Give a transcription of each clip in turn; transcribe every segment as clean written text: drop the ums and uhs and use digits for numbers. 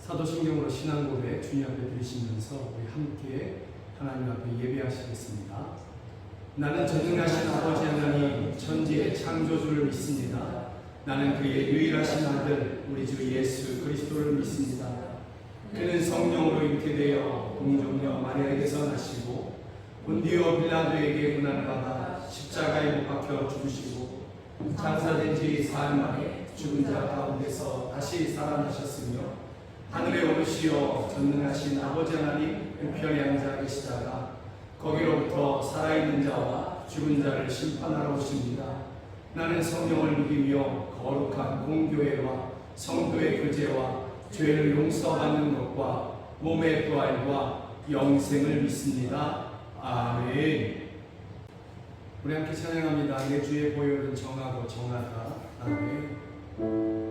사도신경으로 신앙고백 주님 앞에 드리시면서 우리 함께 하나님 앞에 예배하시겠습니다. 나는 전능하신 아버지 하나님 천지의 창조주를 믿습니다. 나는 그의 유일하신 아들 우리 주 예수 그리스도를 믿습니다. 그는 성령으로 잉태되어 동정녀 마리아에게서 나시고 본디오 빌라도에게 고난을 받아 십자가에 못 박혀 죽으시고 장사된 지 사흘 만에 죽은 자 가운데서 다시 살아나셨으며 하늘에 오르시어 전능하신 아버지 하나님 우편에 앉아 계시다가 거기로부터 살아있는 자와 죽은 자를 심판하러 오십니다. 나는 성령을 믿으며 거룩한 공교회와 성도의 교제와 죄를 용서받는 것과 몸의 부활과 영생을 믿습니다. 아멘. 우리 함께 찬양합니다. 내 주의 보혈은 정하고 정하다. 아멘.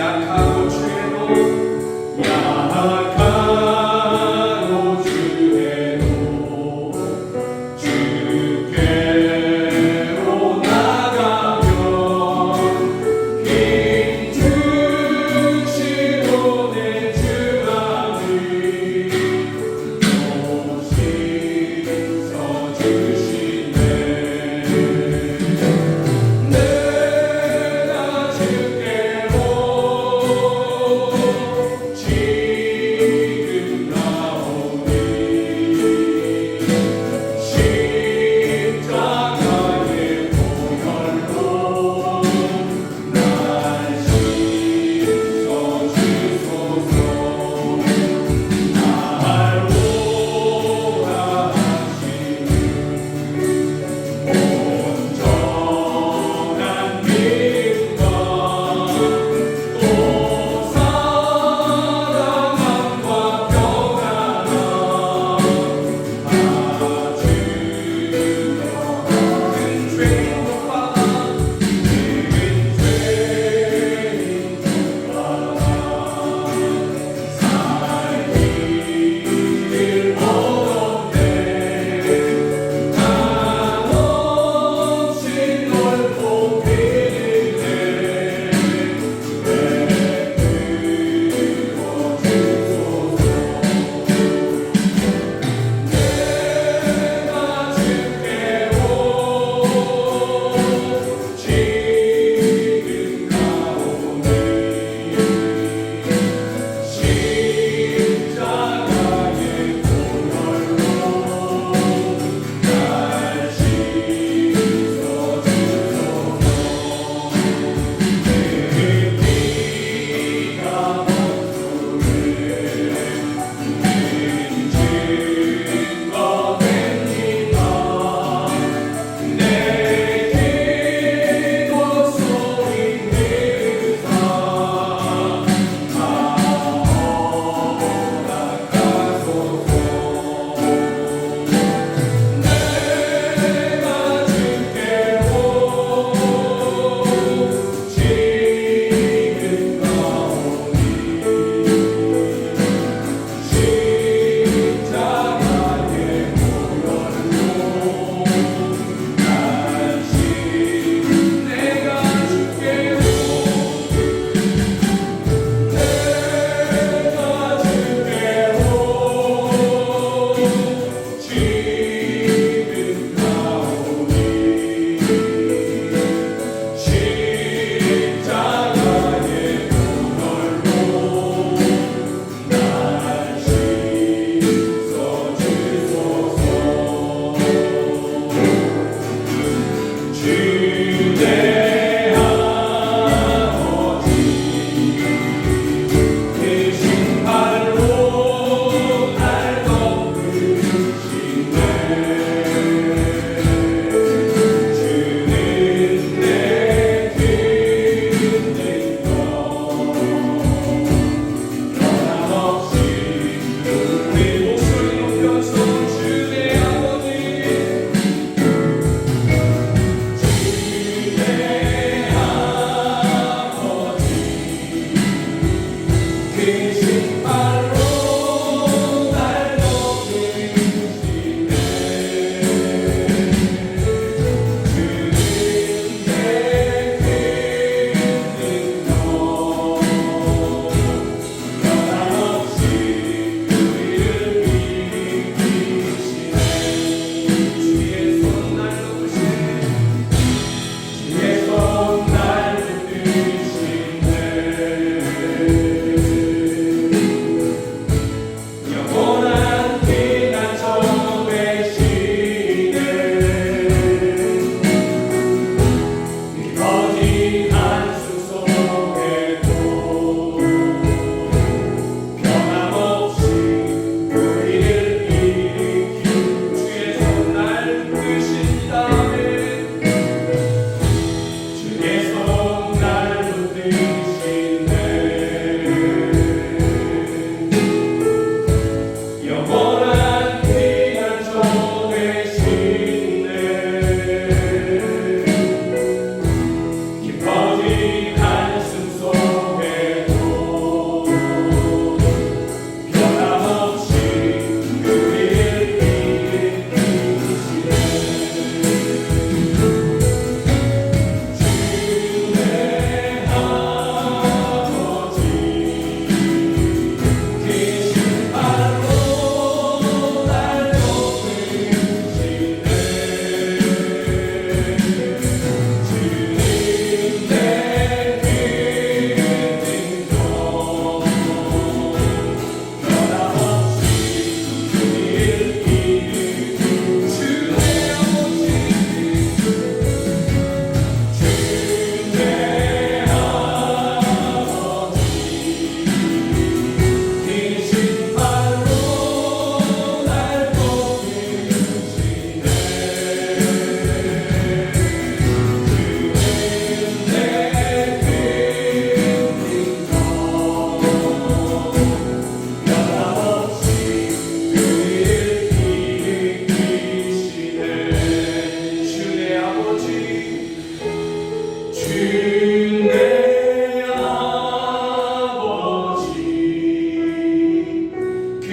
약하고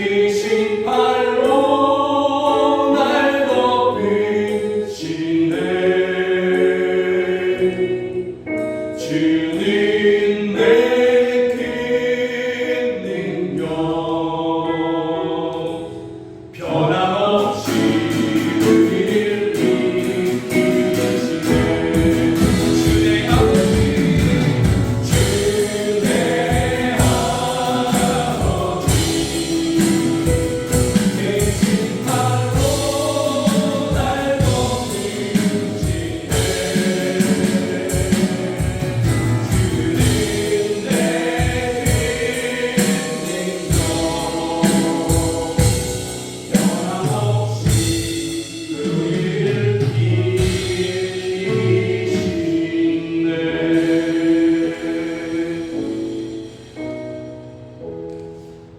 크신 팔로 날 덮으시네. 주는 내 큰 능력 변함없이 우리를 이끄시네. 주의 아버지 주의 아버지 계신 팔로 날 덮으시네.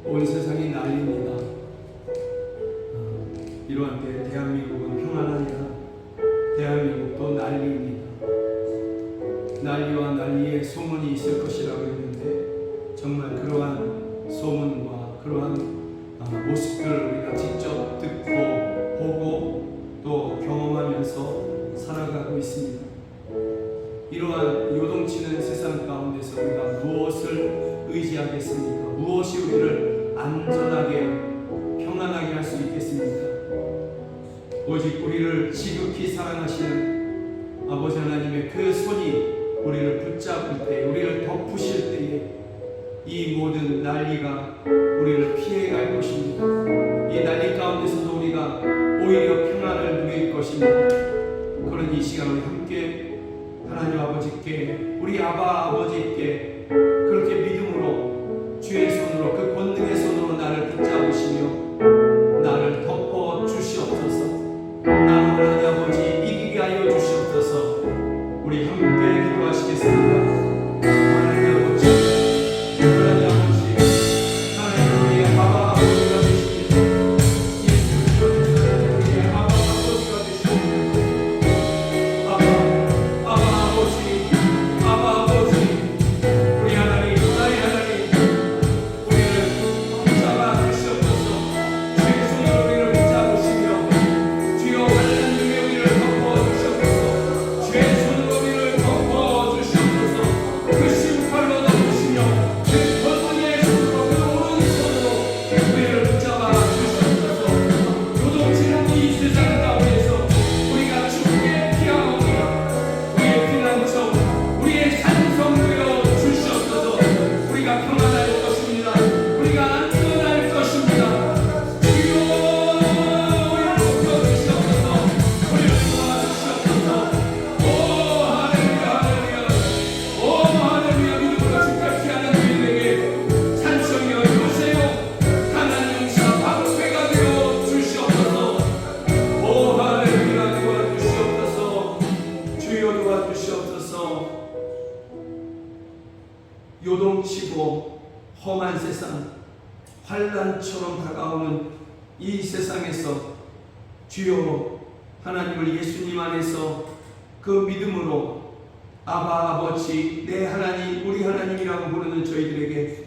온 세상이 난리입니다. 이러한 때 대한민국은 평안하냐? 대한민국도 난리입니다. 난리와 난리의 소문이 있을 것이라고 했는데 정말 그러한 소문과 그러한 모습들을 우리가 직접 듣고 보고 또 경험하면서 살아가고 있습니다. 이러한 요동치는 세상 가운데서 우리가 무엇을 의지하겠습니까? 무엇이 우리를 안전하게 평안하게 할 수 있겠습니까? 오직 우리를 지극히 사랑하시는 아버지 하나님의 그 손이 우리를 붙잡을 때, 우리를 덮으실 때에 이 모든 난리가 우리를 피해갈 것입니다. 이 난리 가운데서도 우리가 오히려 평안을 누릴 것입니다. 그런 이 시간 우리 함께 하나님 아버지께, 우리 아바 아버지께 그렇게 믿음으로 주의 손으로, 그 권능의 손으로 나를 붙잡으시며 나를 덮어 주시옵소서. 나는 하나님 아버지 이기게 하여 주시옵소서. 우리 함께 기도하시겠습니다. 하나님 아버지, 하나님 아버지, 하나님 우리의 아바 아버지가 되십니다. 예수 그리스도는 우리의 아바 아버지가 되십니다. 아바 아버지, 아바 아버지, 우리 하나님, 나의 하나님, 우리를 붙잡아 주시옵소서. 주의 손으로 우리를 붙잡으시며 주여 환난 중에 우리를 덮어 주시옵소서. 주의 손으로 우리를 덮어 주시옵소서. 그 심판로 덮으시며 그 권능의 손으로, 그 오른손으로 우리를 붙잡아 주시옵소서. 요동치는 이 세상 가운데서 우리가 주께 피하오니라. 우리의 피난처, 우리의 산성 되어 주시옵소서. 우리가 평안할 것입니다. 우리가 안전할 것입니다. 주여 우리를 높여주시옵소서. 우리를 도와주시옵소서. 오 할렐루야, 할렐루야. 오 할렐루야. 믿음으로 집착케 하는 우리에게 찬송이여 이루세요. 하나님 자 방패가 되어 주시옵소서. 오 할렐루야. 도와주시옵소서. 주여 도와주시옵소서. 요동치고 험한 세상, 환난처럼 다가오는 이 세상에서 주여 하나님을 예수님 안에서 그 믿음으로 아바 아버지, 내 하나님, 우리 하나님이라고 부르는 저희들에게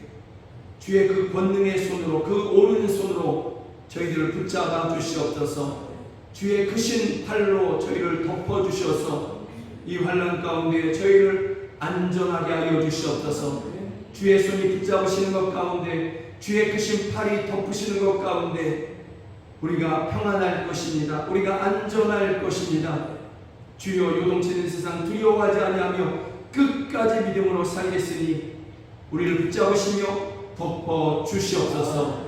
주의 그 권능의 손으로, 그 오른손으로 저희들을 붙잡아 주시옵소서. 주의 크신 팔로 저희를 덮어 주셔서 이 환난 가운데 저희를 안전하게 하여 주시옵소서. 주의 손이 붙잡으시는 것 가운데, 주의 크신 팔이 덮으시는 것 가운데 우리가 평안할 것입니다. 우리가 안전할 것입니다. 주여 요동치는 세상 두려워하지 아니하며 끝까지 믿음으로 살겠으니 우리를 붙잡으시며 덮어 주시옵소서.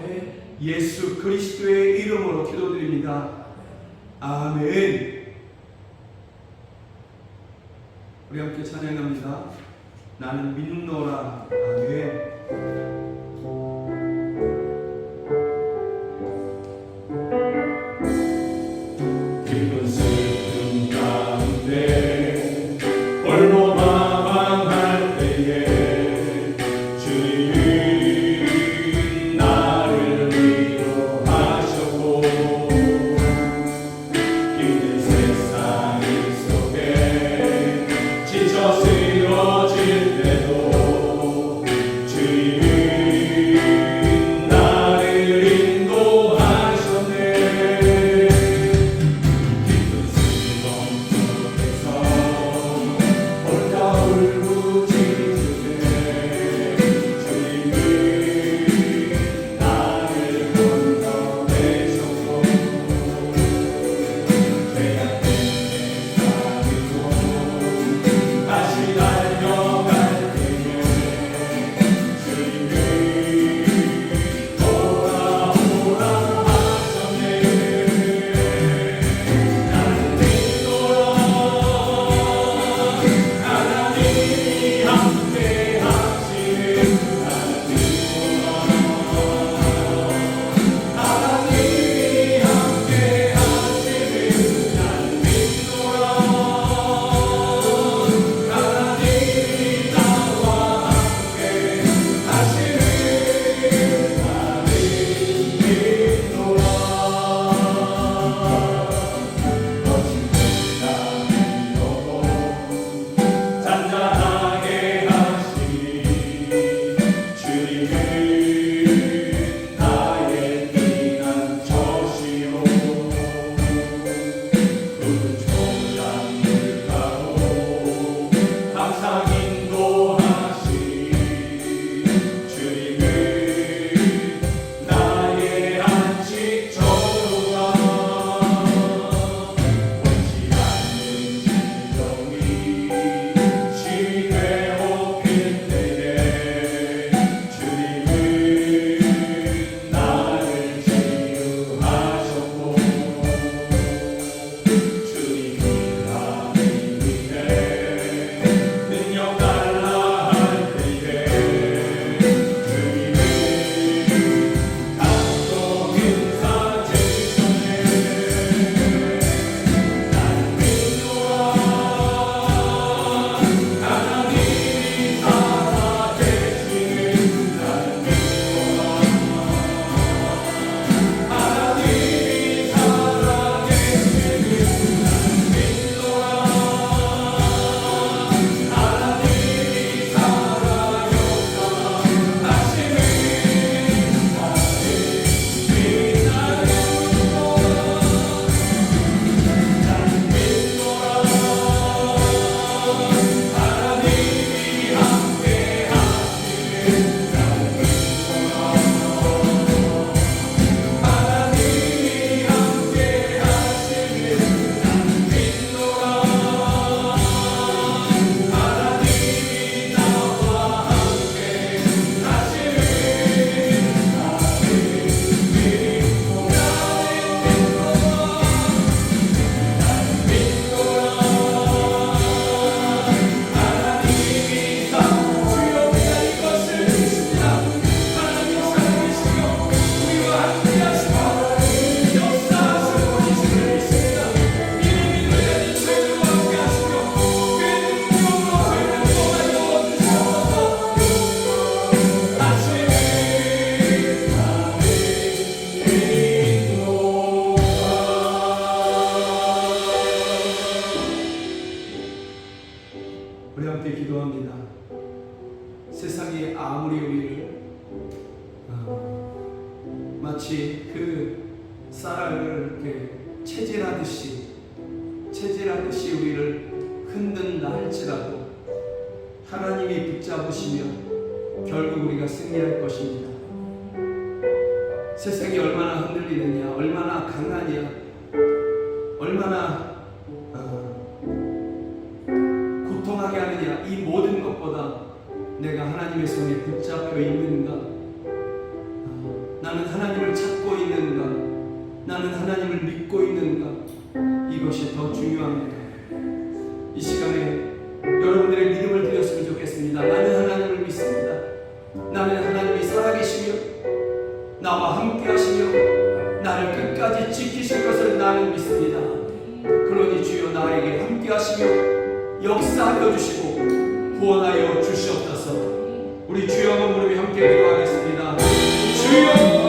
예수 그리스도의 이름으로 기도드립니다. 아멘. 우리 함께 찬양합니다. 나는 믿노라. 아멘. 깊은 슬픔 가운데 홀로 방황할 때에 주님은 나를 위로하셨고 힘든 세상 속에 지쳐 쓰러질 때도 주님은 마치 그 쌀알을 이렇게 체질하듯이 우리를 흔든다 할지라도 하나님이 붙잡으시면 결국 우리가 승리할 것입니다. 세상이 얼마나 흔들리느냐, 얼마나 강하냐, 얼마나 고통하게 하느냐, 이 모든 것보다 내가 하나님의 손에 붙잡혀 있는가, 나는 하나님을 찾고 있는가, 나는 하나님을 믿고 있는가, 이것이 더 중요합니다. 이 시간에 여러분들의 믿음을 드렸으면 좋겠습니다. 나는 하나님을 믿습니다. 나는 하나님이 살아계시며 나와 함께 하시며 나를 끝까지 지키실 것을 나는 믿습니다. 그러니 주여 나에게 함께 하시며 역사하여 주시고 구원하여 주시옵소서. 우리 주여 한번 부르며 함께 기도하겠습니다. 주여!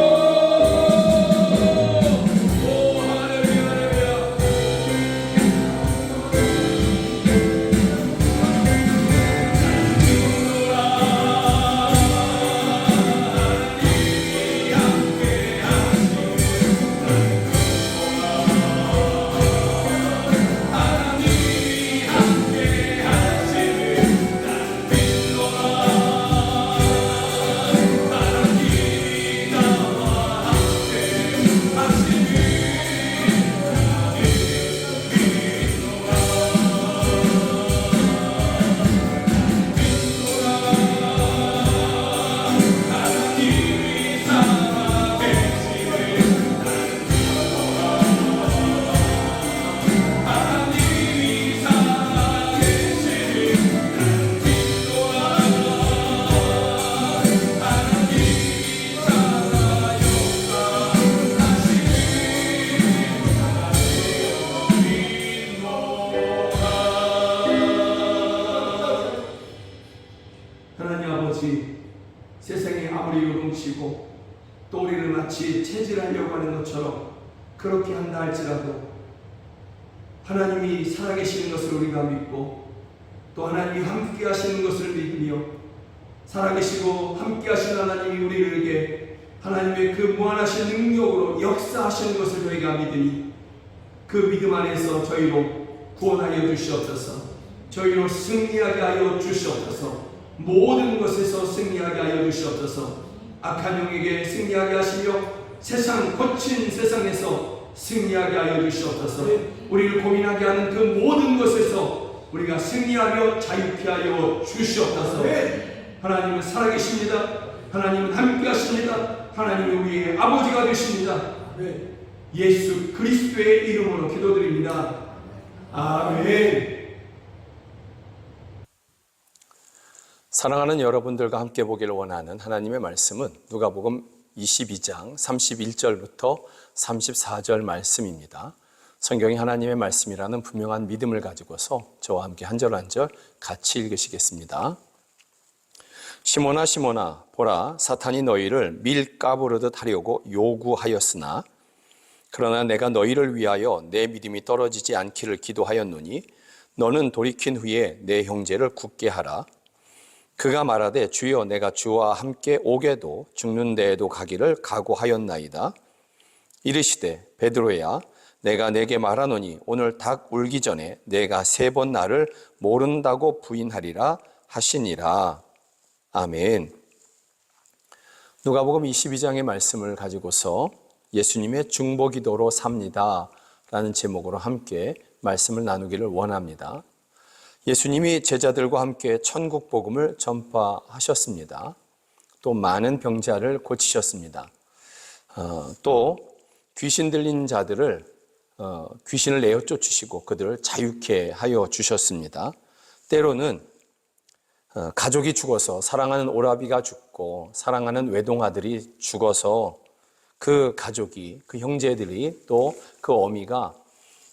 세상이 아무리 요동치고 또 우리를 마치 체질하려고 하는 것처럼 그렇게 한다 할지라도 하나님이 살아계시는 것을 우리가 믿고 또 하나님이 함께 하시는 것을 믿으며 살아계시고 함께 하시는 하나님이 우리에게 하나님의 그 무한하신 능력으로 역사하시는 것을 저희가 믿으니 그 믿음 안에서 저희로 구원하여 주시옵소서. 저희로 승리하게 하여 주시옵소서. 모든 것에서 승리하게 하여 주시옵소서. 악한 영에게 승리하게 하시며 세상 거친 세상에서 승리하게 하여 주시옵소서. 우리를 고민하게 하는 그 모든 것에서 우리가 승리하며 자유케 하여 주시옵소서. 하나님은 살아계십니다. 하나님은 함께 하십니다. 하나님은 우리의 아버지가 되십니다. 예수 그리스도의 이름으로 기도드립니다. 아멘. 사랑하는 여러분들과 함께 보기를 원하는 하나님의 말씀은 누가복음 22장 31절부터 34절 말씀입니다. 성경이 하나님의 말씀이라는 분명한 믿음을 가지고서 저와 함께 한 절 한 절 같이 읽으시겠습니다. 시몬아 시몬아 보라 사탄이 너희를 밀 까부르듯 하려고 요구하였으나 그러나 내가 너희를 위하여 내 믿음이 떨어지지 않기를 기도하였노니 너는 돌이킨 후에 내 형제를 굳게 하라. 그가 말하되 주여 내가 주와 함께 오게도 죽는 데에도 가기를 각오하였나이다. 이르시되 베드로야 내가 내게 말하노니 오늘 닭 울기 전에 내가 3번 나를 모른다고 부인하리라 하시니라. 아멘. 누가복음 22장의 말씀을 가지고서 예수님의 중보기도로 삽니다 라는 제목으로 함께 말씀을 나누기를 원합니다. 예수님이 제자들과 함께 천국 복음을 전파하셨습니다. 또 많은 병자를 고치셨습니다. 또 귀신 들린 자들을 귀신을 내어 쫓으시고 그들을 자유케 하여 주셨습니다. 때로는 가족이 죽어서 사랑하는 오라비가 죽고 사랑하는 외동아들이 죽어서 그 가족이 그 형제들이 또 그 어미가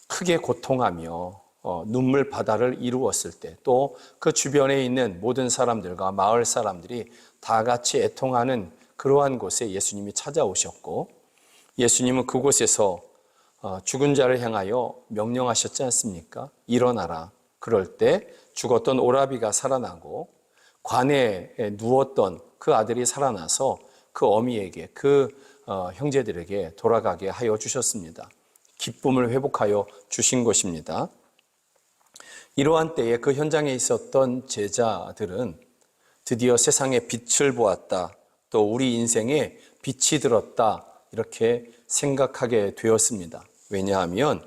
크게 고통하며 눈물 바다를 이루었을 때 또 그 주변에 있는 모든 사람들과 마을 사람들이 다 같이 애통하는 그러한 곳에 예수님이 찾아오셨고 예수님은 그곳에서 죽은 자를 향하여 명령하셨지 않습니까? 일어나라. 그럴 때 죽었던 오라비가 살아나고 관에 누웠던 그 아들이 살아나서 그 어미에게 그 형제들에게 돌아가게 하여 주셨습니다. 기쁨을 회복하여 주신 것입니다. 이러한 때에 그 현장에 있었던 제자들은 드디어 세상의 빛을 보았다, 또 우리 인생에 빛이 들었다, 이렇게 생각하게 되었습니다. 왜냐하면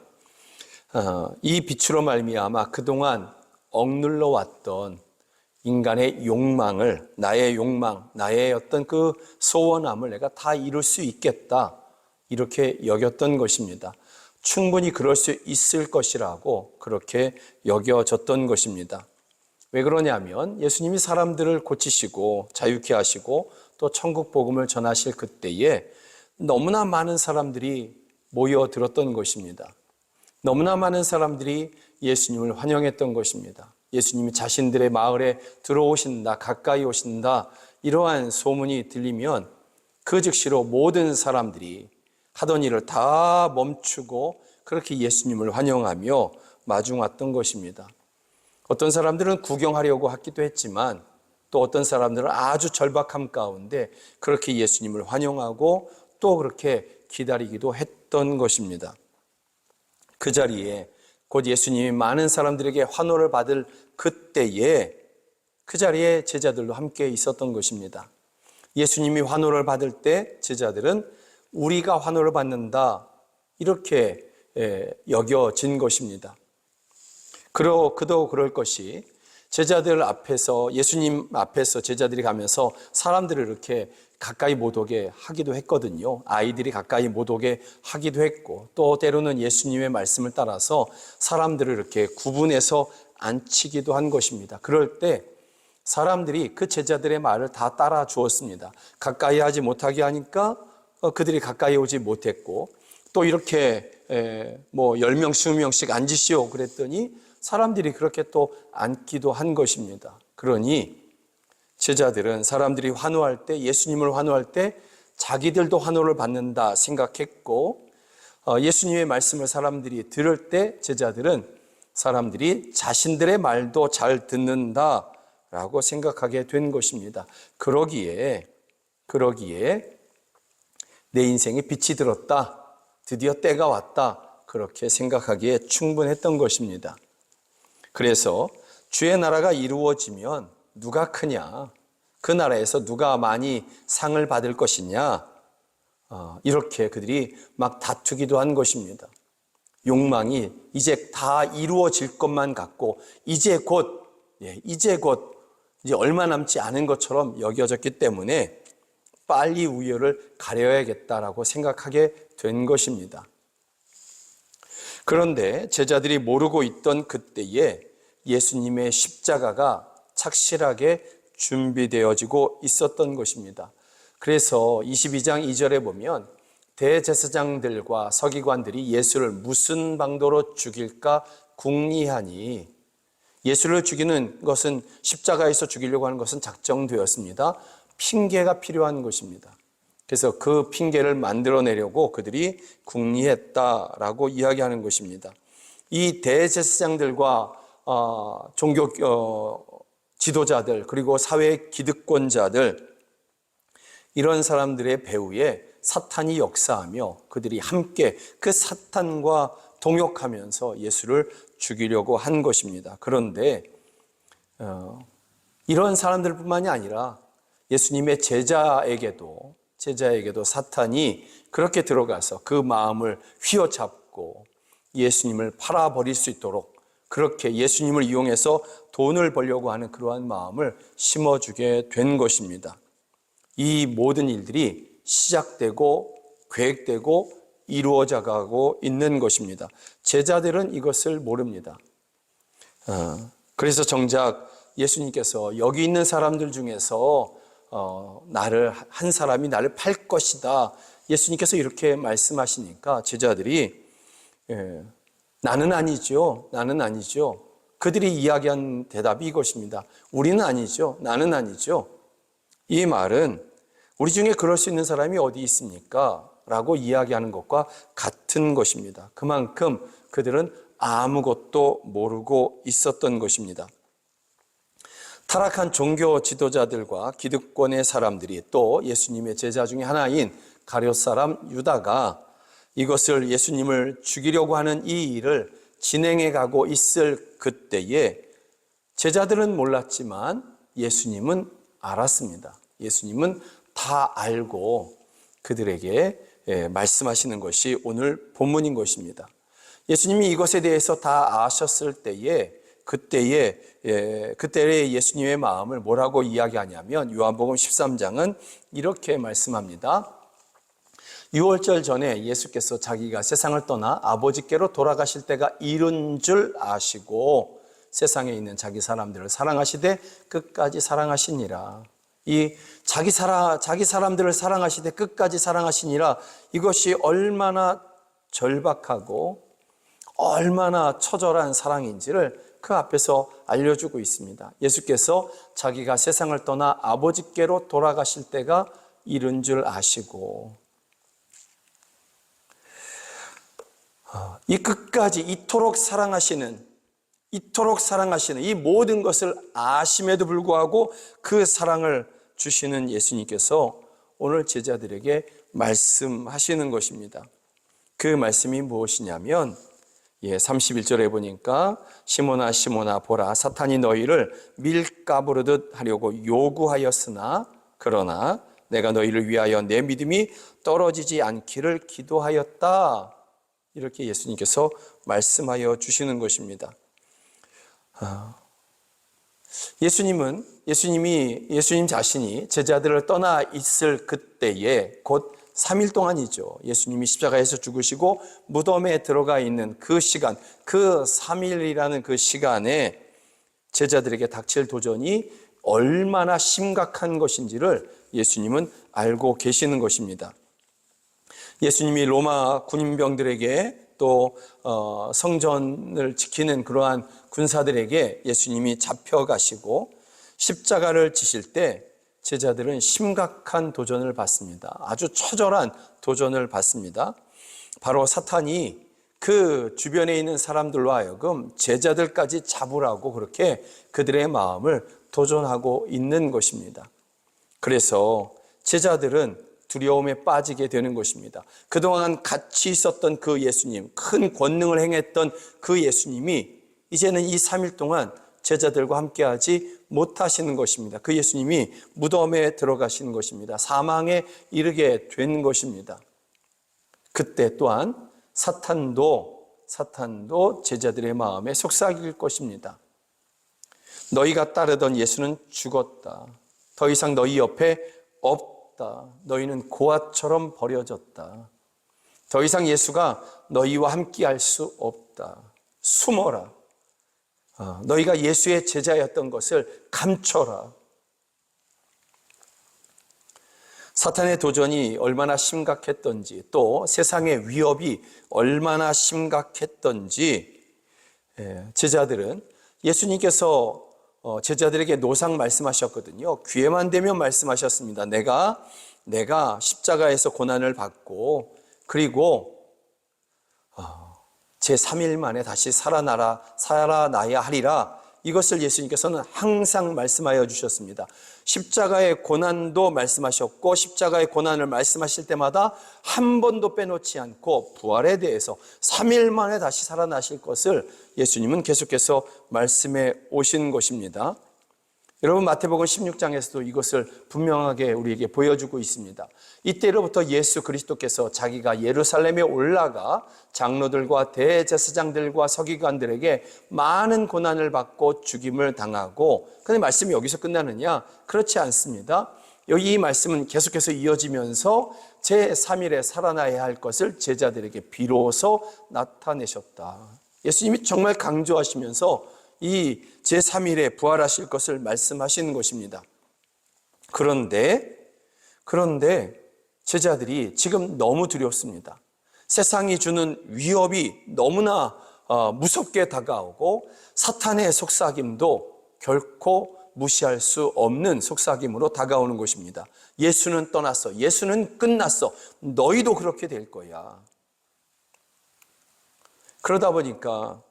이 빛으로 말미암아 그동안 억눌러 왔던 인간의 욕망을, 나의 욕망, 나의 어떤 그 소원함을 내가 다 이룰 수 있겠다, 이렇게 여겼던 것입니다. 충분히 그럴 수 있을 것이라고 그렇게 여겨졌던 것입니다. 왜 그러냐면 예수님이 사람들을 고치시고 자유케 하시고 또 천국 복음을 전하실 그때에 너무나 많은 사람들이 모여들었던 것입니다. 너무나 많은 사람들이 예수님을 환영했던 것입니다. 예수님이 자신들의 마을에 들어오신다, 가까이 오신다, 이러한 소문이 들리면 그 즉시로 모든 사람들이 하던 일을 다 멈추고 그렇게 예수님을 환영하며 마중왔던 것입니다. 어떤 사람들은 구경하려고 하기도 했지만 또 어떤 사람들은 아주 절박함 가운데 그렇게 예수님을 환영하고 또 그렇게 기다리기도 했던 것입니다. 그 자리에 곧 예수님이 많은 사람들에게 환호를 받을 그때에 그 자리에 제자들도 함께 있었던 것입니다. 예수님이 환호를 받을 때 제자들은 우리가 환호를 받는다, 이렇게 여겨진 것입니다. 그도 그럴 것이 제자들 앞에서, 예수님 앞에서 제자들이 가면서 사람들을 이렇게 가까이 못 오게 하기도 했거든요. 아이들이 가까이 못 오게 하기도 했고, 또 때로는 예수님의 말씀을 따라서 사람들을 이렇게 구분해서 앉히기도 한 것입니다. 그럴 때 사람들이 그 제자들의 말을 다 따라 주었습니다. 가까이 하지 못하게 하니까 그들이 가까이 오지 못했고, 또 이렇게 10명, 20명씩 앉으시오 그랬더니 사람들이 그렇게 또 앉기도 한 것입니다. 그러니 제자들은 사람들이 환호할 때, 예수님을 환호할 때 자기들도 환호를 받는다 생각했고, 예수님의 말씀을 사람들이 들을 때 제자들은 사람들이 자신들의 말도 잘 듣는다라고 생각하게 된 것입니다. 그러기에 내 인생에 빛이 들었다, 드디어 때가 왔다, 그렇게 생각하기에 충분했던 것입니다. 그래서 주의 나라가 이루어지면 누가 크냐, 그 나라에서 누가 많이 상을 받을 것이냐, 이렇게 그들이 막 다투기도 한 것입니다. 욕망이 이제 다 이루어질 것만 같고 이제 곧 이제 얼마 남지 않은 것처럼 여겨졌기 때문에 빨리 우열을 가려야겠다라고 생각하게 된 것입니다. 그런데 제자들이 모르고 있던 그때에 예수님의 십자가가 착실하게 준비되어지고 있었던 것입니다. 그래서 22장 2절에 보면 대제사장들과 서기관들이 예수를 무슨 방도로 죽일까 궁리하니, 예수를 죽이는 것은, 십자가에서 죽이려고 하는 것은 작정되었습니다. 핑계가 필요한 것입니다. 그래서 그 핑계를 만들어내려고 그들이 궁리했다라고 이야기하는 것입니다. 이 대제사장들과 종교 지도자들, 그리고 사회 기득권자들, 이런 사람들의 배후에 사탄이 역사하며 그들이 함께 그 사탄과 동역하면서 예수를 죽이려고 한 것입니다. 그런데 이런 사람들뿐만이 아니라 예수님의 제자에게도 사탄이 그렇게 들어가서 그 마음을 휘어잡고 예수님을 팔아버릴 수 있도록, 그렇게 예수님을 이용해서 돈을 벌려고 하는 그러한 마음을 심어주게 된 것입니다. 이 모든 일들이 시작되고 계획되고 이루어져 가고 있는 것입니다. 제자들은 이것을 모릅니다. 그래서 정작 예수님께서 여기 있는 사람들 중에서 한 사람이 나를 팔 것이다, 예수님께서 이렇게 말씀하시니까 제자들이 나는 아니죠. 그들이 이야기한 대답이 이것입니다. 우리는 아니죠. 나는 아니죠. 이 말은 우리 중에 그럴 수 있는 사람이 어디 있습니까? 라고 이야기하는 것과 같은 것입니다. 그만큼 그들은 아무것도 모르고 있었던 것입니다. 타락한 종교 지도자들과 기득권의 사람들이 또 예수님의 제자 중에 하나인 가룟 사람 유다가 이것을 예수님을 죽이려고 하는 이 일을 진행해 가고 있을 그때에 제자들은 몰랐지만 예수님은 알았습니다. 예수님은 다 알고 그들에게 말씀하시는 것이 오늘 본문인 것입니다. 예수님이 이것에 대해서 다 아셨을 때에 그때의 예수님의 마음을 뭐라고 이야기하냐면 요한복음 13장은 이렇게 말씀합니다. 유월절 전에 예수께서 자기가 세상을 떠나 아버지께로 돌아가실 때가 이른 줄 아시고 세상에 있는 자기 사람들을 사랑하시되 끝까지 사랑하시니라. 이 자기 사람들을 사랑하시되 끝까지 사랑하시니라. 이것이 얼마나 절박하고 얼마나 처절한 사랑인지를 그 앞에서 알려주고 있습니다. 예수께서 자기가 세상을 떠나 아버지께로 돌아가실 때가 이른 줄 아시고 이 끝까지 이토록 사랑하시는 이 모든 것을 아심에도 불구하고 그 사랑을 주시는 예수님께서 오늘 제자들에게 말씀하시는 것입니다. 그 말씀이 무엇이냐면 31절에 보니까 시몬아 시몬아 보라 사탄이 너희를 밀가부르듯 하려고 요구하였으나 그러나 내가 너희를 위하여 내 믿음이 떨어지지 않기를 기도하였다. 이렇게 예수님께서 말씀하여 주시는 것입니다. 예수님 자신이 제자들을 떠나 있을 그때에 곧 3일 동안이죠. 예수님이 십자가에서 죽으시고 무덤에 들어가 있는 그 시간, 그 3일이라는 그 시간에 제자들에게 닥칠 도전이 얼마나 심각한 것인지를 예수님은 알고 계시는 것입니다. 예수님이 로마 군인병들에게 또 성전을 지키는 그러한 군사들에게 예수님이 잡혀가시고 십자가를 지실 때 제자들은 심각한 도전을 받습니다. 아주 처절한 도전을 받습니다. 바로 사탄이 그 주변에 있는 사람들로 하여금 제자들까지 잡으라고 그렇게 그들의 마음을 도전하고 있는 것입니다. 그래서 제자들은 두려움에 빠지게 되는 것입니다. 그동안 같이 있었던 그 예수님, 큰 권능을 행했던 그 예수님이 이제는 이 3일 동안 제자들과 함께하지 못하시는 것입니다. 그 예수님이 무덤에 들어가시는 것입니다. 사망에 이르게 된 것입니다. 그때 또한 사탄도 제자들의 마음에 속삭일 것입니다. 너희가 따르던 예수는 죽었다. 더 이상 너희 옆에 없다. 너희는 고아처럼 버려졌다. 더 이상 예수가 너희와 함께할 수 없다. 숨어라. 너희가 예수의 제자였던 것을 감춰라. 사탄의 도전이 얼마나 심각했던지 또 세상의 위협이 얼마나 심각했던지 제자들은 예수님께서 제자들에게 노상 말씀하셨거든요. 기회만 되면 말씀하셨습니다. 내가 십자가에서 고난을 받고 그리고 제3일 만에 다시 살아나야 하리라. 이것을 예수님께서는 항상 말씀하여 주셨습니다. 십자가의 고난도 말씀하셨고 십자가의 고난을 말씀하실 때마다 한 번도 빼놓지 않고 부활에 대해서 3일 만에 다시 살아나실 것을 예수님은 계속해서 말씀해 오신 것입니다. 여러분 마태복음 16장에서도 이것을 분명하게 우리에게 보여주고 있습니다. 이때로부터 예수 그리스도께서 자기가 예루살렘에 올라가 장로들과 대제사장들과 서기관들에게 많은 고난을 받고 죽임을 당하고, 그런데 말씀이 여기서 끝나느냐? 그렇지 않습니다. 여기 이 말씀은 계속해서 이어지면서 제3일에 살아나야 할 것을 제자들에게 비로소 나타내셨다. 예수님이 정말 강조하시면서 이 제3일에 부활하실 것을 말씀하시는 것입니다. 그런데 제자들이 지금 너무 두렵습니다. 세상이 주는 위협이 너무나 무섭게 다가오고 사탄의 속삭임도 결코 무시할 수 없는 속삭임으로 다가오는 것입니다. 예수는 떠났어. 예수는 끝났어. 너희도 그렇게 될 거야. 그러다 보니까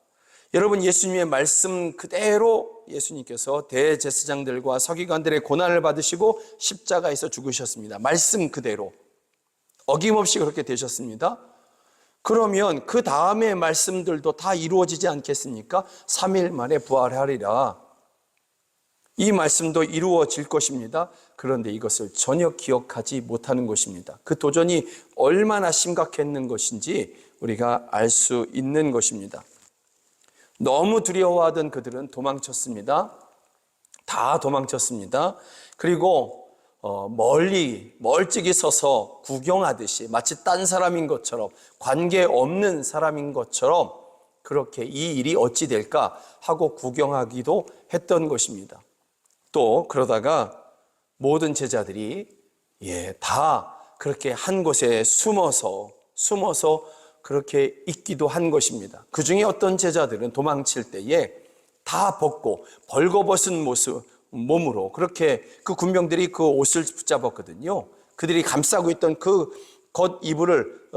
여러분 예수님의 말씀 그대로 예수님께서 대제사장들과 서기관들의 고난을 받으시고 십자가에서 죽으셨습니다. 말씀 그대로. 어김없이 그렇게 되셨습니다. 그러면 그 다음의 말씀들도 다 이루어지지 않겠습니까? 3일 만에 부활하리라. 이 말씀도 이루어질 것입니다. 그런데 이것을 전혀 기억하지 못하는 것입니다. 그 도전이 얼마나 심각했는 것인지 우리가 알 수 있는 것입니다. 너무 두려워하던 그들은 도망쳤습니다. 다 도망쳤습니다. 그리고 멀찍이 서서 구경하듯이 마치 딴 사람인 것처럼, 관계없는 사람인 것처럼 그렇게 이 일이 어찌 될까 하고 구경하기도 했던 것입니다. 또 그러다가 모든 제자들이 다 그렇게 한 곳에 숨어서 그렇게 있기도 한 것입니다. 그 중에 어떤 제자들은 도망칠 때에 다 벗고 벌거벗은 몸으로 그렇게 그 군병들이 그 옷을 붙잡았거든요. 그들이 감싸고 있던 그 겉 이불을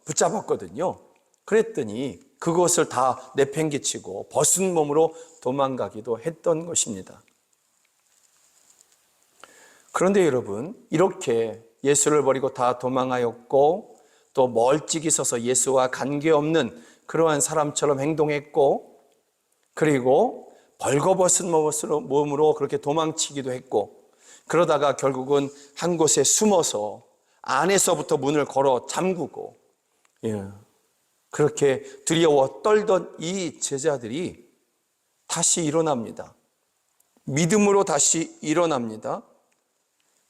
붙잡았거든요. 그랬더니 그것을 다 내팽개치고 벗은 몸으로 도망가기도 했던 것입니다. 그런데 여러분, 이렇게 예수를 버리고 다 도망하였고 또 멀찍이 서서 예수와 관계없는 그러한 사람처럼 행동했고, 그리고 벌거벗은 몸으로 그렇게 도망치기도 했고, 그러다가 결국은 한 곳에 숨어서 안에서부터 문을 걸어 잠그고, 그렇게 두려워 떨던 이 제자들이 다시 일어납니다. 믿음으로 다시 일어납니다.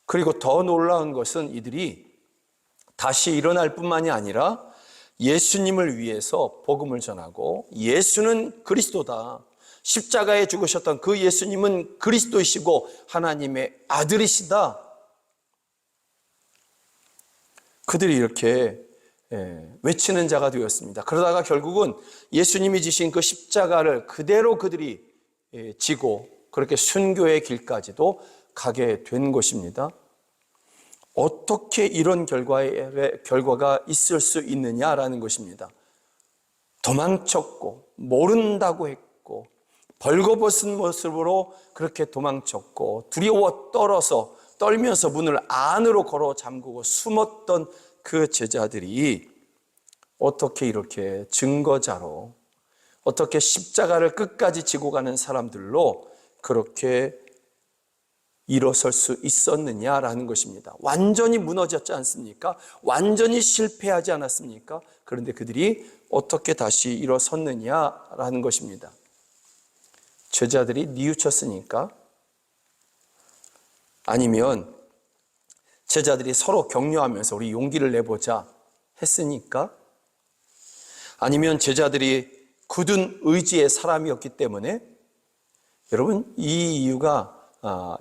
그리고 더 놀라운 것은 이들이 다시 일어날 뿐만이 아니라 예수님을 위해서 복음을 전하고, 예수는 그리스도다, 십자가에 죽으셨던 그 예수님은 그리스도이시고 하나님의 아들이시다, 그들이 이렇게 외치는 자가 되었습니다. 그러다가 결국은 예수님이 지신 그 십자가를 그대로 그들이 지고 그렇게 순교의 길까지도 가게 된 것입니다. 어떻게 이런 결과가 있을 수 있느냐라는 것입니다. 도망쳤고, 모른다고 했고, 벌거벗은 모습으로 그렇게 도망쳤고, 두려워 떨면서 문을 안으로 걸어 잠그고 숨었던 그 제자들이 어떻게 이렇게 증거자로, 어떻게 십자가를 끝까지 지고 가는 사람들로 그렇게 일어설 수 있었느냐라는 것입니다. 완전히 무너졌지 않습니까? 완전히 실패하지 않았습니까? 그런데 그들이 어떻게 다시 일어섰느냐라는 것입니다. 제자들이 뉘우쳤으니까? 아니면 제자들이 서로 격려하면서 우리 용기를 내보자 했으니까? 아니면 제자들이 굳은 의지의 사람이었기 때문에? 여러분, 이 이유가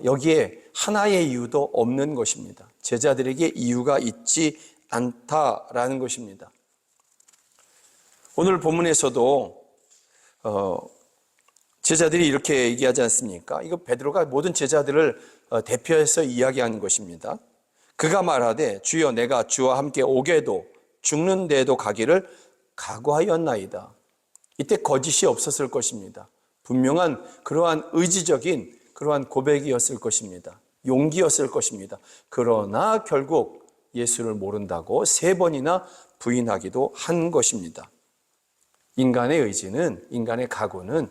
여기에 하나의 이유도 없는 것입니다. 제자들에게 이유가 있지 않다라는 것입니다. 오늘 본문에서도 제자들이 이렇게 얘기하지 않습니까? 이거 베드로가 모든 제자들을 대표해서 이야기하는 것입니다. 그가 말하되 주여 내가 주와 함께 오게도 죽는 데에도 가기를 각오하였나이다. 이때 거짓이 없었을 것입니다. 분명한 그러한 의지적인 그러한 고백이었을 것입니다. 용기였을 것입니다. 그러나 결국 예수를 모른다고 3번이나 부인하기도 한 것입니다. 인간의 의지는, 인간의 각오는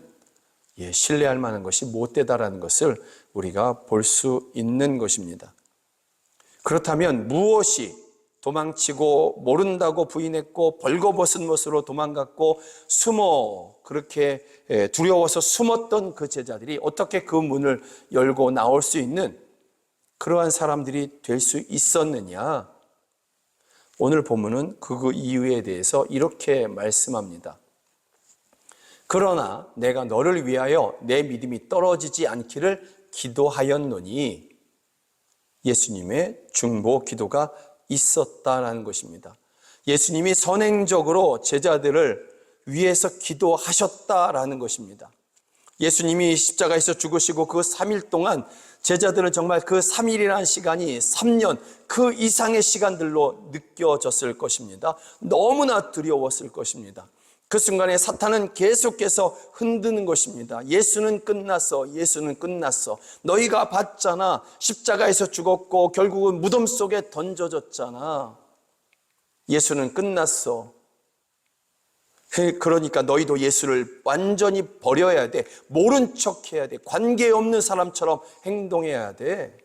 신뢰할 만한 것이 못되다라는 것을 우리가 볼 수 있는 것입니다. 그렇다면 무엇이 도망치고 모른다고 부인했고 벌거벗은 모습으로 도망갔고 그렇게 두려워서 숨었던 그 제자들이 어떻게 그 문을 열고 나올 수 있는 그러한 사람들이 될 수 있었느냐? 오늘 본문은 그 이유에 대해서 이렇게 말씀합니다. 그러나 내가 너를 위하여 내 믿음이 떨어지지 않기를 기도하였노니, 예수님의 중보 기도가 있었다라는 것입니다. 예수님이 선행적으로 제자들을 위해서 기도하셨다라는 것입니다. 예수님이 십자가에서 죽으시고 그 3일 동안 제자들은 정말 그 3일이라는 시간이 3년 그 이상의 시간들로 느껴졌을 것입니다. 너무나 두려웠을 것입니다. 그 순간에 사탄은 계속해서 흔드는 것입니다. 예수는 끝났어. 예수는 끝났어. 너희가 봤잖아. 십자가에서 죽었고 결국은 무덤 속에 던져졌잖아. 예수는 끝났어. 그러니까 너희도 예수를 완전히 버려야 돼. 모른 척 해야 돼. 관계없는 사람처럼 행동해야 돼.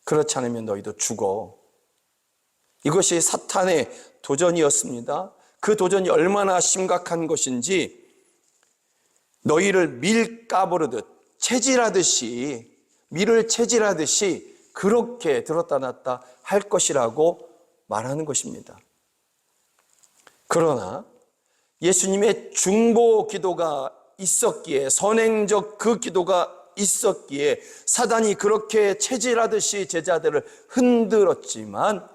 그렇지 않으면 너희도 죽어. 이것이 사탄의 도전이었습니다. 그 도전이 얼마나 심각한 것인지 너희를 밀 까부르듯 체질하듯이, 밀을 체질하듯이 그렇게 들었다 놨다 할 것이라고 말하는 것입니다. 그러나 예수님의 중보 기도가 있었기에, 선행적 그 기도가 있었기에 사단이 그렇게 체질하듯이 제자들을 흔들었지만,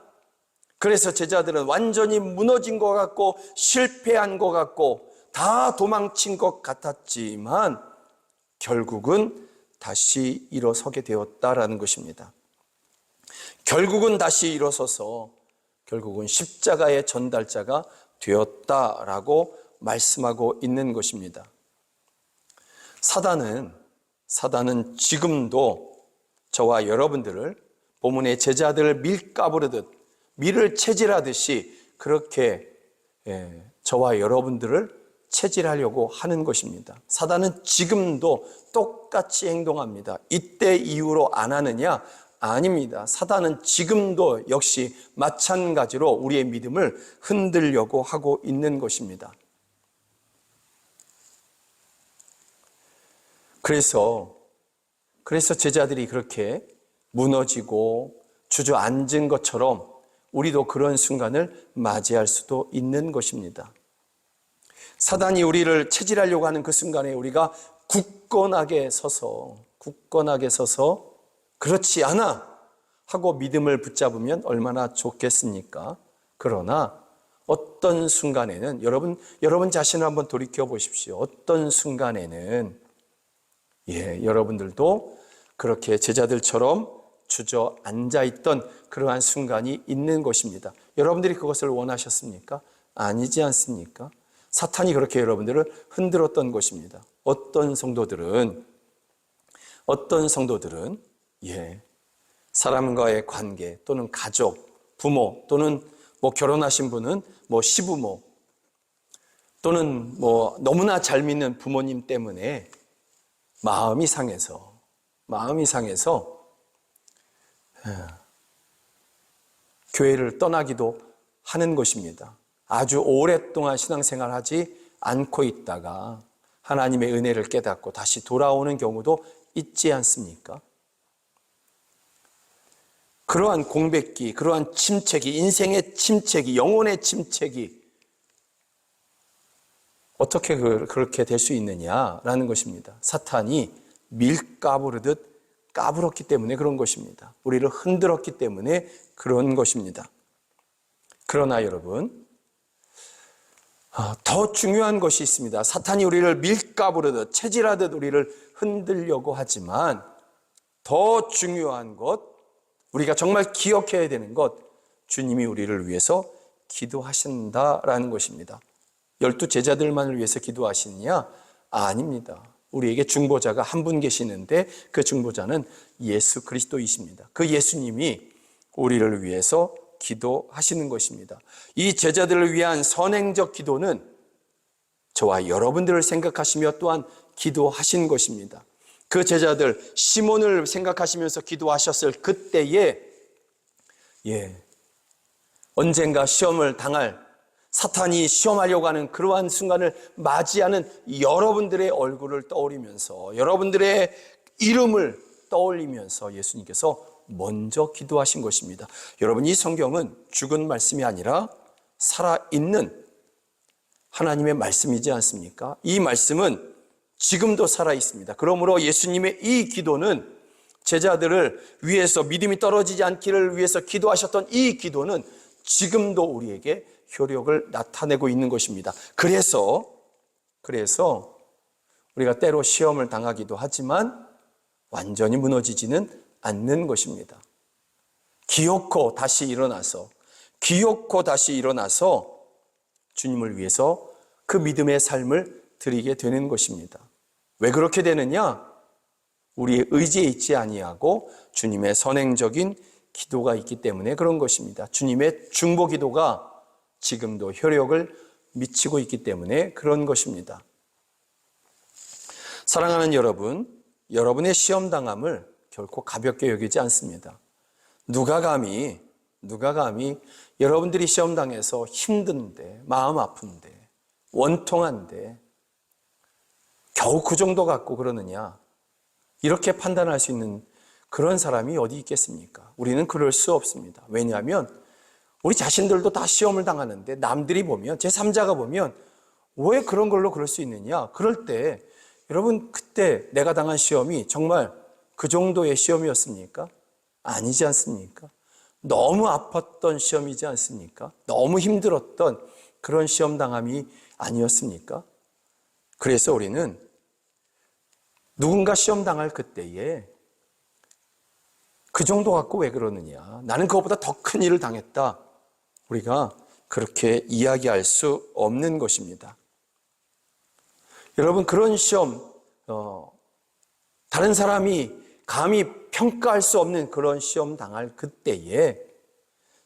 그래서 제자들은 완전히 무너진 것 같고 실패한 것 같고 다 도망친 것 같았지만 결국은 다시 일어서게 되었다라는 것입니다. 결국은 다시 일어서서 결국은 십자가의 전달자가 되었다라고 말씀하고 있는 것입니다. 사단은 지금도 저와 여러분들을 본문의 제자들을 밀 까부르듯 밀을 체질하듯이 그렇게 저와 여러분들을 체질하려고 하는 것입니다. 사단은 지금도 똑같이 행동합니다. 이때 이후로 안 하느냐? 아닙니다. 사단은 지금도 역시 마찬가지로 우리의 믿음을 흔들려고 하고 있는 것입니다. 그래서 제자들이 그렇게 무너지고 주저앉은 것처럼 우리도 그런 순간을 맞이할 수도 있는 것입니다. 사단이 우리를 체질하려고 하는 그 순간에 우리가 굳건하게 서서 그렇지 않아 하고 믿음을 붙잡으면 얼마나 좋겠습니까? 그러나 어떤 순간에는 여러분 자신을 한번 돌이켜 보십시오. 어떤 순간에는 여러분들도 그렇게 제자들처럼 주저앉아 있던 그러한 순간이 있는 것입니다. 여러분들이 그것을 원하셨습니까? 아니지 않습니까? 사탄이 그렇게 여러분들을 흔들었던 것입니다. 어떤 성도들은 사람과의 관계 또는 가족, 부모 또는 결혼하신 분은 시부모 또는 너무나 잘 믿는 부모님 때문에 마음이 상해서 교회를 떠나기도 하는 것입니다. 아주 오랫동안 신앙생활하지 않고 있다가 하나님의 은혜를 깨닫고 다시 돌아오는 경우도 있지 않습니까? 그러한 공백기, 그러한 침체기, 인생의 침체기, 영혼의 침체기 어떻게 그렇게 될 수 있느냐라는 것입니다. 사탄이 밀 까부르듯 까불었기 때문에 그런 것입니다. 우리를 흔들었기 때문에 그런 것입니다. 그러나 여러분, 더 중요한 것이 있습니다. 사탄이 우리를 밀까부르듯 체질하듯 우리를 흔들려고 하지만 더 중요한 것, 우리가 정말 기억해야 되는 것, 주님이 우리를 위해서 기도하신다라는 것입니다. 12 제자들만을 위해서 기도하시느냐? 아닙니다. 우리에게 중보자가 한 분 계시는데 그 중보자는 예수 그리스도이십니다. 그 예수님이 우리를 위해서 기도하시는 것입니다. 이 제자들을 위한 선행적 기도는 저와 여러분들을 생각하시며 또한 기도하신 것입니다. 그 제자들 시몬을 생각하시면서 기도하셨을 그때에 언젠가 시험을 당할 사탄이 시험하려고 하는 그러한 순간을 맞이하는 여러분들의 얼굴을 떠올리면서 여러분들의 이름을 떠올리면서 예수님께서 먼저 기도하신 것입니다. 여러분, 이 성경은 죽은 말씀이 아니라 살아있는 하나님의 말씀이지 않습니까? 이 말씀은 지금도 살아있습니다. 그러므로 예수님의 이 기도는 제자들을 위해서 믿음이 떨어지지 않기를 위해서 기도하셨던 이 기도는 지금도 우리에게 효력을 나타내고 있는 것입니다. 그래서 우리가 때로 시험을 당하기도 하지만 완전히 무너지지는 않는 것입니다. 기어코 다시 일어나서 주님을 위해서 그 믿음의 삶을 드리게 되는 것입니다. 왜 그렇게 되느냐? 우리의 의지에 있지 아니하고 주님의 선행적인 기도가 있기 때문에 그런 것입니다. 주님의 중보 기도가 지금도 효력을 미치고 있기 때문에 그런 것입니다. 사랑하는 여러분, 여러분의 시험당함을 결코 가볍게 여기지 않습니다. 누가 감히 여러분들이 시험당해서 힘든데, 마음 아픈데, 원통한데 겨우 그 정도 갖고 그러느냐, 이렇게 판단할 수 있는 그런 사람이 어디 있겠습니까? 우리는 그럴 수 없습니다. 왜냐하면 우리 자신들도 다 시험을 당하는데 남들이 보면, 제3자가 보면 왜 그런 걸로 그럴 수 있느냐? 그럴 때 여러분, 그때 내가 당한 시험이 정말 그 정도의 시험이었습니까? 아니지 않습니까? 너무 아팠던 시험이지 않습니까? 너무 힘들었던 그런 시험당함이 아니었습니까? 그래서 우리는 누군가 시험당할 그때에 그 정도 갖고 왜 그러느냐, 나는 그것보다 더 큰 일을 당했다, 우리가 그렇게 이야기할 수 없는 것입니다. 여러분, 그런 시험, 다른 사람이 감히 평가할 수 없는 그런 시험 당할 그때에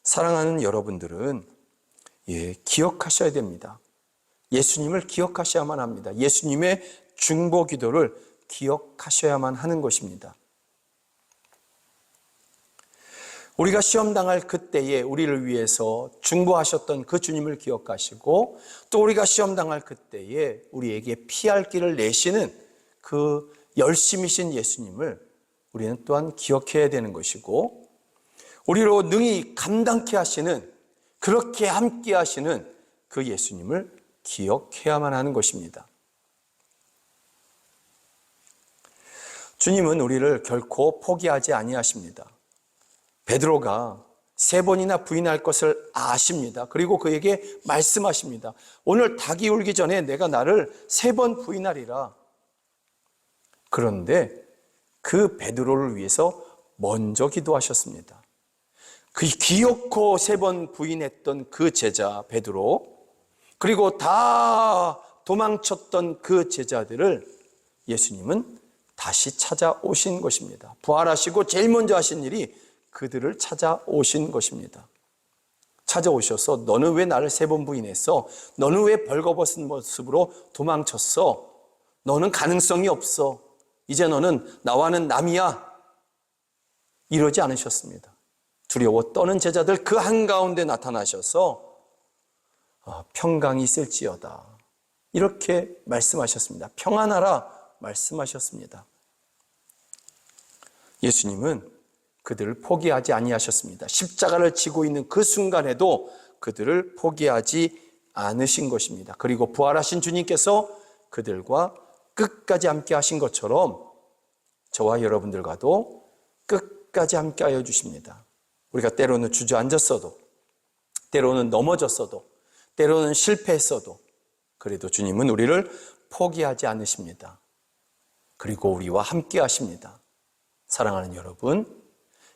사랑하는 여러분들은 기억하셔야 됩니다. 예수님을 기억하셔야만 합니다. 예수님의 중보 기도를 기억하셔야만 하는 것입니다. 우리가 시험 당할 그때에 우리를 위해서 중보하셨던 그 주님을 기억하시고, 또 우리가 시험 당할 그때에 우리에게 피할 길을 내시는 그 열심이신 예수님을 우리는 또한 기억해야 되는 것이고, 우리로 능히 감당케 하시는, 그렇게 함께 하시는 그 예수님을 기억해야만 하는 것입니다. 주님은 우리를 결코 포기하지 아니하십니다. 베드로가 3번이나 부인할 것을 아십니다. 그리고 그에게 말씀하십니다. 오늘 닭이 울기 전에 내가 나를 3번 부인하리라. 그런데 그 베드로를 위해서 먼저 기도하셨습니다. 그 기어코 3번 부인했던 그 제자 베드로, 그리고 다 도망쳤던 그 제자들을 예수님은 다시 찾아오신 것입니다. 부활하시고 제일 먼저 하신 일이 그들을 찾아오신 것입니다. 찾아오셔서 너는 왜 나를 3번 부인했어? 너는 왜 벌거벗은 모습으로 도망쳤어? 너는 가능성이 없어. 이제 너는 나와는 남이야. 이러지 않으셨습니다. 두려워 떠는 제자들 그 한가운데 나타나셔서 평강이 있을지어다, 이렇게 말씀하셨습니다. 평안하라 말씀하셨습니다. 예수님은 그들을 포기하지 아니하셨습니다. 십자가를 지고 있는 그 순간에도 그들을 포기하지 않으신 것입니다. 그리고 부활하신 주님께서 그들과 끝까지 함께 하신 것처럼 저와 여러분들과도 끝까지 함께 하여 주십니다. 우리가 때로는 주저앉았어도, 때로는 넘어졌어도, 때로는 실패했어도 그래도 주님은 우리를 포기하지 않으십니다. 그리고 우리와 함께 하십니다. 사랑하는 여러분,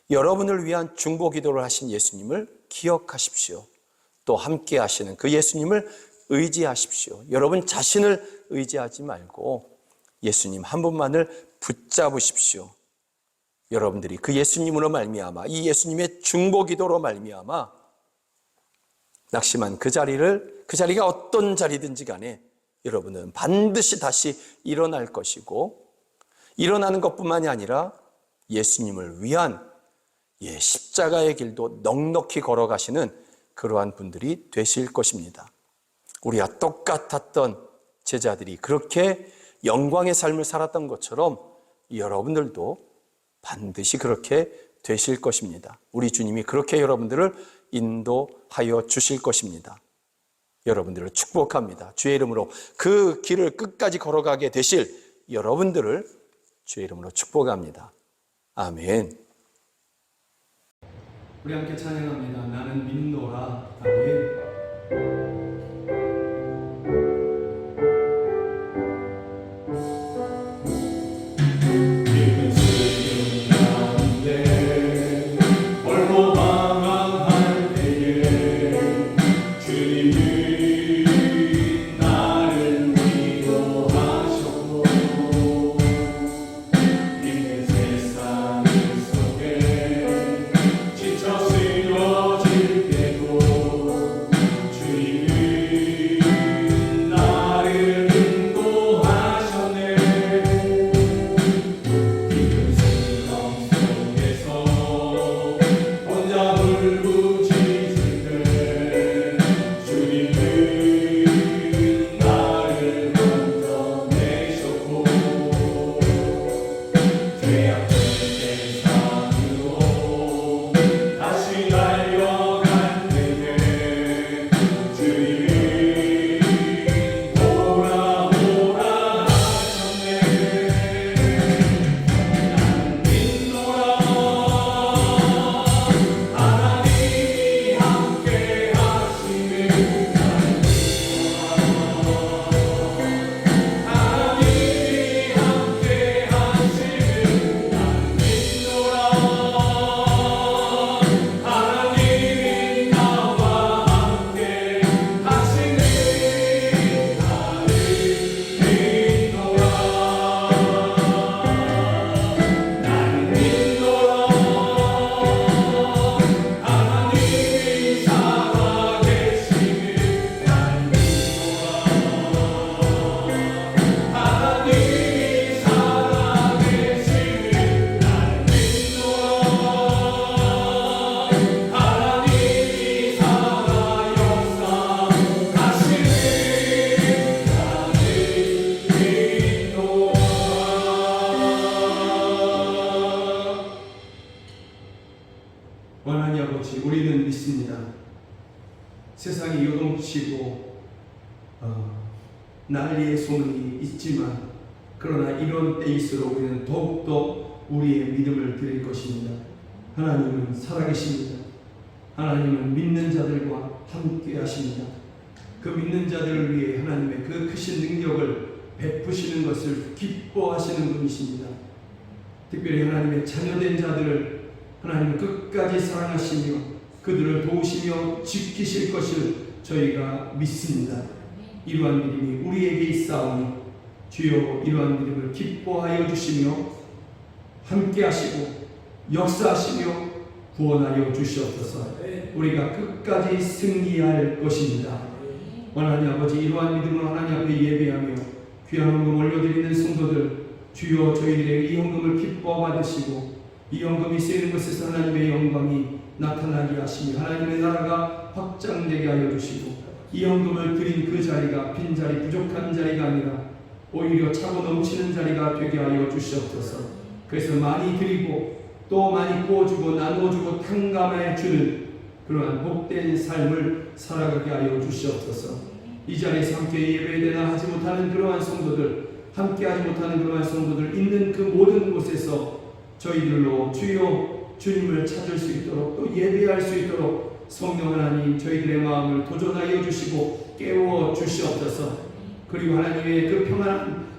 여러분을 위한 중보 기도를 하신 예수님을 기억하십시오. 또 함께 하시는 그 예수님을 의지하십시오. 여러분 자신을 의지하지 말고 예수님 한 분만을 붙잡으십시오. 여러분들이 그 예수님으로 말미암아, 이 예수님의 중보 기도로 말미암아 낙심한 그 자리가 어떤 자리든지 간에 여러분은 반드시 다시 일어날 것이고, 일어나는 것뿐만이 아니라 예수님을 위한 십자가의 길도 넉넉히 걸어가시는 그러한 분들이 되실 것입니다. 우리와 똑같았던 제자들이 그렇게 영광의 삶을 살았던 것처럼 여러분들도 반드시 그렇게 되실 것입니다. 우리 주님이 그렇게 여러분들을 인도하여 주실 것입니다. 여러분들을 축복합니다. 주의 이름으로 그 길을 끝까지 걸어가게 되실 여러분들을 주의 이름으로 축복합니다. 아멘. 우리 함께 찬양합니다. 나는 믿노라. 아멘. 지쳐 쓰러질 때도 넘치고 난리의 소문이 있지만 그러나 이런 때일수록 우리는 더욱더 우리의 믿음을 드릴 것입니다. 하나님은 살아계십니다. 하나님은 믿는 자들과 함께 하십니다. 그 믿는 자들을 위해 하나님의 그 크신 능력을 베푸시는 것을 기뻐하시는 분이십니다. 특별히 하나님의 자녀된 자들을 하나님은 끝까지 사랑하시며 그들을 도우시며 지키실 것을 저희가 믿습니다. 이러한 믿음이 우리에게 있사오니 주여 이러한 믿음을 기뻐하여 주시며 함께 하시고 역사하시며 구원하여 주시옵소서. 우리가 끝까지 승리할 것입니다. 하나님 아버지, 이러한 믿음으로 하나님 앞에 예배하며 귀한 헌금 올려드리는 성도들, 주여 저희들의 이 헌금을 기뻐 받으시고 이 헌금이 쓰이는 것에서 하나님의 영광이 나타나게 하시며 하나님의 나라가 확장되게 하여 주시고 이 헌금을 드린 그 자리가 빈자리 부족한 자리가 아니라 오히려 차고 넘치는 자리가 되게 하여 주시옵소서. 그래서 많이 드리고 또 많이 구워주고 나누어주고 탕감해 주는 그러한 복된 삶을 살아가게 하여 주시옵소서. 이 자리에서 함께 예배되나 하지 못하는 그러한 성도들, 함께 하지 못하는 그러한 성도들 있는 그 모든 곳에서 저희들로 주여 주님을 찾을 수 있도록 또 예배할 수 있도록 성령 하나님 저희들의 마음을 도전하여 주시고 깨워 주시옵소서. 그리고 하나님의 그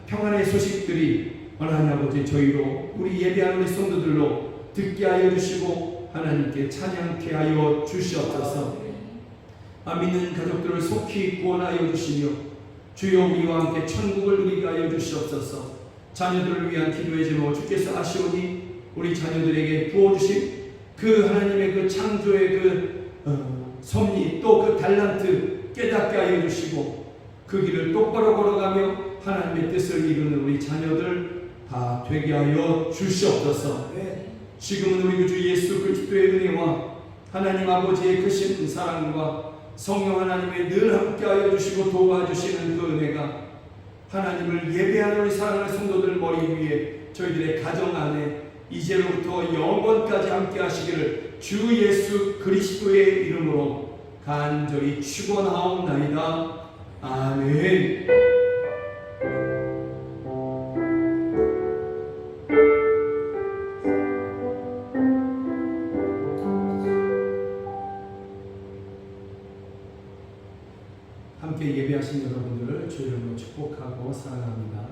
평안의 소식들이 하나님 아버지 저희로 우리 예배하는 우리 성도들로 듣게 하여 주시고 하나님께 찬양케 하여 주시옵소서. 믿는 가족들을 속히 구원하여 주시며 주여 우리와 함께 천국을 누리게 하여 주시옵소서. 자녀들을 위한 기도의 제목 주께서 아시오니 우리 자녀들에게 부어주신 그 하나님의 그 창조의 그 섭리 또 그 달란트 깨닫게 하여 주시고 그 길을 똑바로 걸어가며 하나님의 뜻을 이루는 우리 자녀들 다 되게 하여 주시옵소서. 지금은 우리 주 예수 그리스도의 은혜와 하나님 아버지의 크신 사랑과 성령 하나님의 늘 함께하여 주시고 도와주시는 그 은혜가 하나님을 예배하는 우리 사랑하는 성도들 머리 위에 저희들의 가정 안에 이제로부터 영원까지 함께 하시기를 주 예수 그리스도의 이름으로 간절히 축원하옵나이다. 아멘. 함께 예배하신 여러분들을 주의 이름으로 축복하고 사랑합니다.